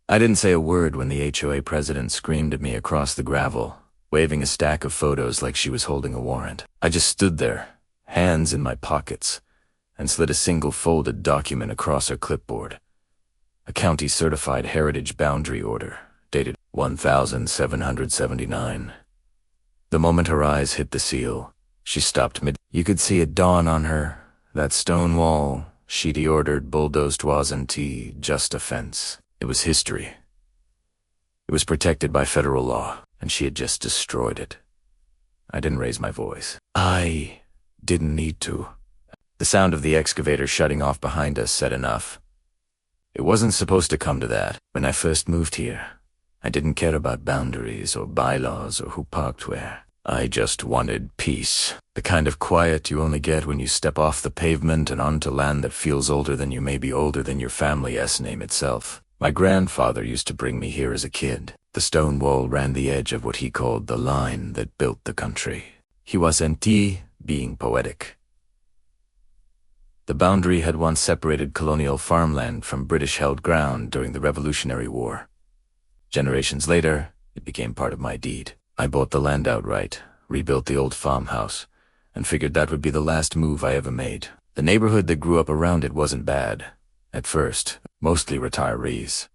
I didn't say a word when the HOA president screamed at me across the gravel, waving a stack of photos like she was holding a warrant. I just stood there, hands in my pockets, and slid a single folded document across her clipboard. A county-certified heritage boundary order, dated 1779. The moment her eyes hit the seal, she stopped mid. You could see it dawn on her. That stone wall, she'd ordered bulldozed wasn't just a fence. It was history. It was protected by federal law, and she had just destroyed it. I didn't raise my voice. I didn't need to. The sound of the excavator shutting off behind us said enough. It wasn't supposed to come to that. When I first moved here, I didn't care about boundaries or bylaws or who parked where. I just wanted peace. The kind of quiet you only get when you step off the pavement and onto land that feels older than you, maybe older than your family's name itself. My grandfather used to bring me here as a kid. The stone wall ran the edge of what he called the line that built the country. He wasn't being poetic. The boundary had once separated colonial farmland from British-held ground during the Revolutionary War. Generations later, it became part of my deed. I bought the land outright, rebuilt the old farmhouse, and figured that would be the last move I ever made. The neighborhood that grew up around it wasn't bad. At first, mostly retirees.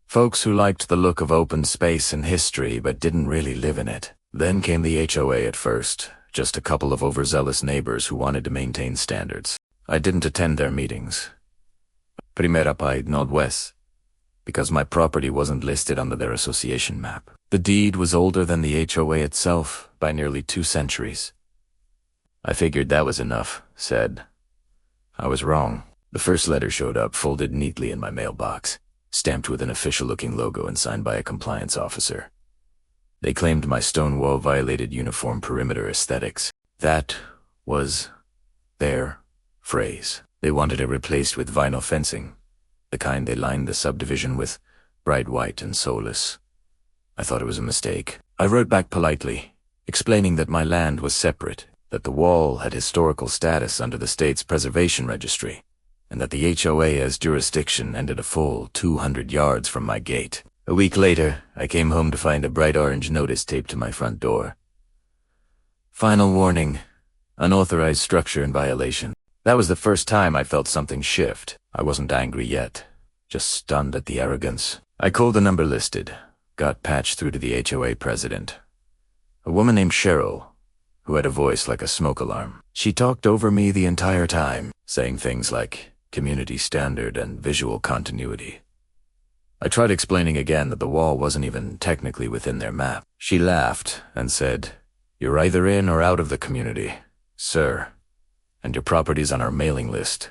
Folks who liked the look of open space and history but didn't really live in it. Then came the HOA at first, just a couple of overzealous neighbors who wanted to maintain standards. I didn't attend their meetings. Primera pa Nod West, because my property wasn't listed under their association map. The deed was older than the HOA itself by nearly 2 centuries. I figured that was enough, said. I was wrong. The first letter showed up folded neatly in my mailbox, stamped with an official-looking logo and signed by a compliance officer. They claimed my stone wall violated uniform perimeter aesthetics. That was their phrase. They wanted it replaced with vinyl fencing, the kind they lined the subdivision with, bright white and soulless. I thought it was a mistake. I wrote back politely, explaining that my land was separate, that the wall had historical status under the state's preservation registry, and that the HOA's jurisdiction ended a full 200 yards from my gate. A week later, I came home to find a bright orange notice taped to my front door. Final warning, unauthorized structure in violation. That was the first time I felt something shift. I wasn't angry yet, just stunned at the arrogance. I called the number listed, got patched through to the HOA president. A woman named Cheryl, who had a voice like a smoke alarm. She talked over me the entire time, saying things like community standard and visual continuity. I tried explaining again that the wall wasn't even technically within their map. She laughed and said, "You're either in or out of the community, sir, and your property's on our mailing list."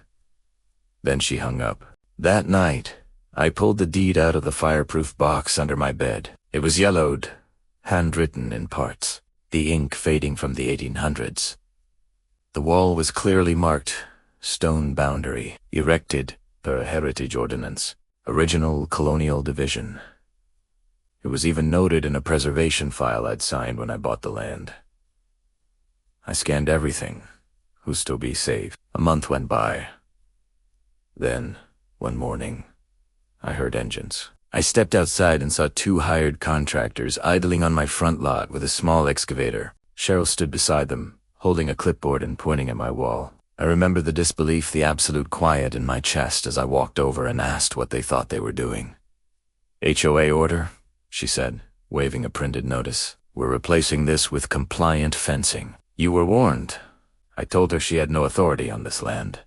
Then she hung up. That night, I pulled the deed out of the fireproof box under my bed. It was yellowed, handwritten in parts, the ink fading from the 1800s. The wall was clearly marked, stone boundary, erected per heritage ordinance, original colonial division. It was even noted in a preservation file I'd signed when I bought the land. I scanned everything. Who's to be safe? A month went by. Then, one morning, I heard engines. I stepped outside and saw 2 hired contractors idling on my front lot with a small excavator. Cheryl stood beside them, holding a clipboard and pointing at my wall. I remember the disbelief, the absolute quiet in my chest as I walked over and asked what they thought they were doing. "HOA order," she said, waving a printed notice. "We're replacing this with compliant fencing. You were warned." I told her she had no authority on this land.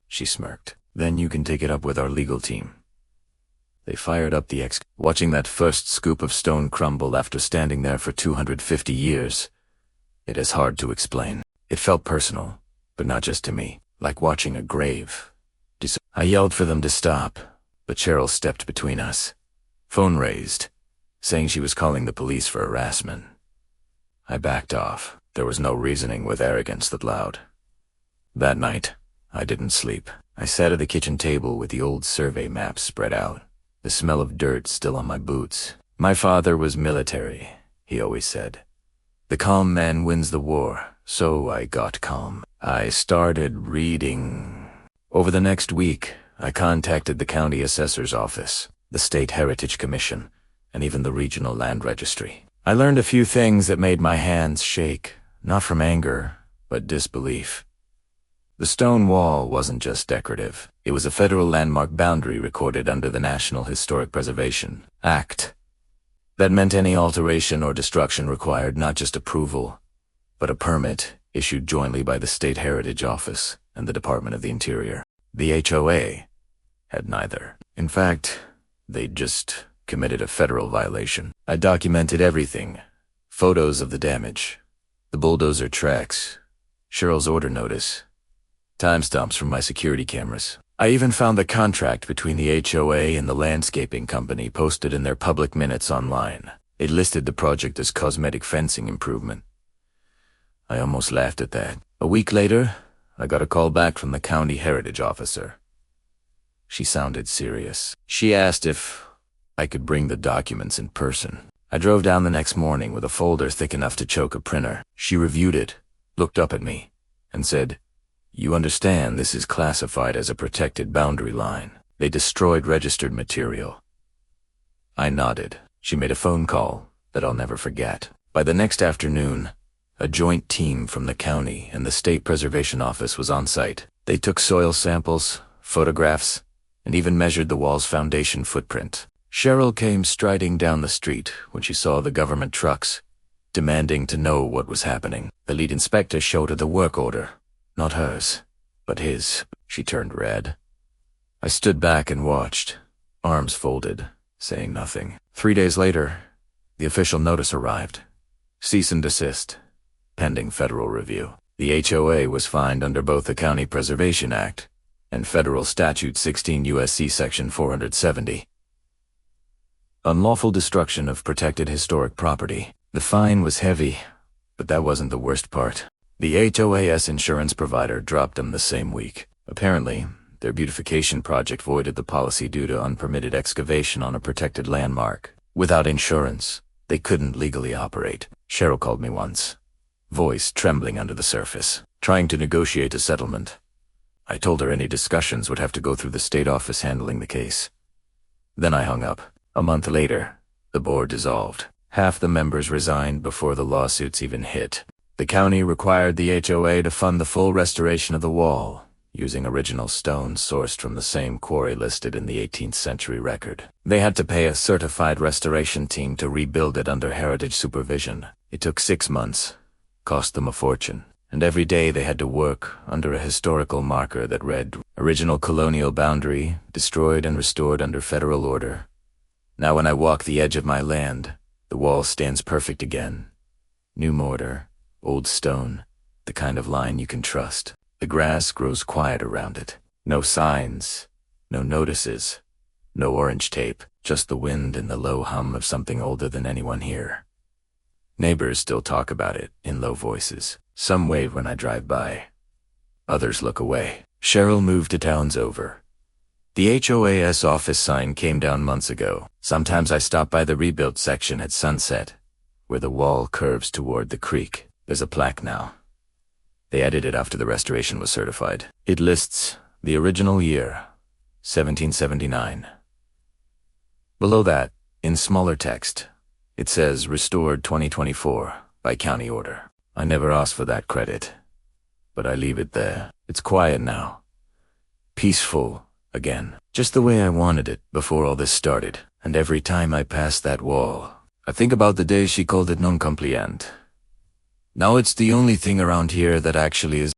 She smirked. "Then you can take it up with our legal team." They fired up the watching that first scoop of stone crumble after standing there for 250 years. It is hard to explain. It felt personal, but not just to me, like watching a grave. I yelled for them to stop, but Cheryl stepped between us. Phone raised, saying she was calling the police for harassment. I backed off. There was no reasoning with arrogance that loud. That night, I didn't sleep. I sat at the kitchen table with the old survey maps spread out, the smell of dirt still on my boots. My father was military, he always said. The calm man wins the war, so I got calm. I started reading. Over the next week, I contacted the county assessor's office. the State Heritage Commission, and even the regional land registry. I learned a few things that made my hands shake, not from anger, but disbelief. The stone wall wasn't just decorative. It was a federal landmark boundary recorded under the National Historic Preservation Act. That meant any alteration or destruction required not just approval, but a permit issued jointly by the State Heritage Office and the Department of the Interior. The HOA had neither. In fact, they'd just committed a federal violation. I documented everything. Photos of the damage, the bulldozer tracks, Cheryl's order notice, timestamps from my security cameras. I even found the contract between the HOA and the landscaping company posted in their public minutes online. It listed the project as cosmetic fencing improvement. I almost laughed at that. A week later, I got a call back from the county heritage officer. She sounded serious. She asked if I could bring the documents in person. I drove down the next morning with a folder thick enough to choke a printer. She reviewed it, looked up at me, and said, "You understand this is classified as a protected boundary line. They destroyed registered material." I nodded. She made a phone call that I'll never forget. By the next afternoon, a joint team from the county and the State Preservation Office was on site. They took soil samples, photographs, and even measured the wall's foundation footprint. Cheryl came striding down the street when she saw the government trucks, demanding to know what was happening. The lead inspector showed her the work order. Not hers, but his. She turned red. I stood back and watched, arms folded, saying nothing. 3 days later, the official notice arrived. Cease and desist, pending federal review. The HOA was fined under both the County Preservation Act and Federal Statute 16 U.S.C. Section 470. Unlawful destruction of protected historic property. The fine was heavy, but that wasn't the worst part. The HOA's insurance provider dropped them the same week. Apparently, their beautification project voided the policy due to unpermitted excavation on a protected landmark. Without insurance, they couldn't legally operate. Cheryl called me once, voice trembling under the surface, trying to negotiate a settlement. I told her any discussions would have to go through the state office handling the case. Then I hung up. A month later, the board dissolved. Half the members resigned before the lawsuits even hit. The county required the HOA to fund the full restoration of the wall, using original stone sourced from the same quarry listed in the 18th century record. They had to pay a certified restoration team to rebuild it under heritage supervision. It took 6 months, cost them a fortune, and every day they had to work under a historical marker that read, "Original colonial boundary, destroyed and restored under federal order." Now when I walk the edge of my land, the wall stands perfect again. New mortar, old stone, the kind of line you can trust. The grass grows quiet around it. No signs, no notices, no orange tape, just the wind and the low hum of something older than anyone here. Neighbors still talk about it in low voices. Some wave when I drive by. Others look away. Cheryl moved to towns over. The HOA's office sign came down months ago. Sometimes I stop by the rebuilt section at sunset, where the wall curves toward the creek. There's a plaque now. They added it after the restoration was certified. It lists the original year, 1779. Below that, in smaller text, it says restored 2024 by county order. I never asked for that credit, but I leave it there. It's quiet now. Peaceful again. Just the way I wanted it before all this started. And every time I pass that wall, I think about the day she called it non compliant. Now it's the only thing around here that actually is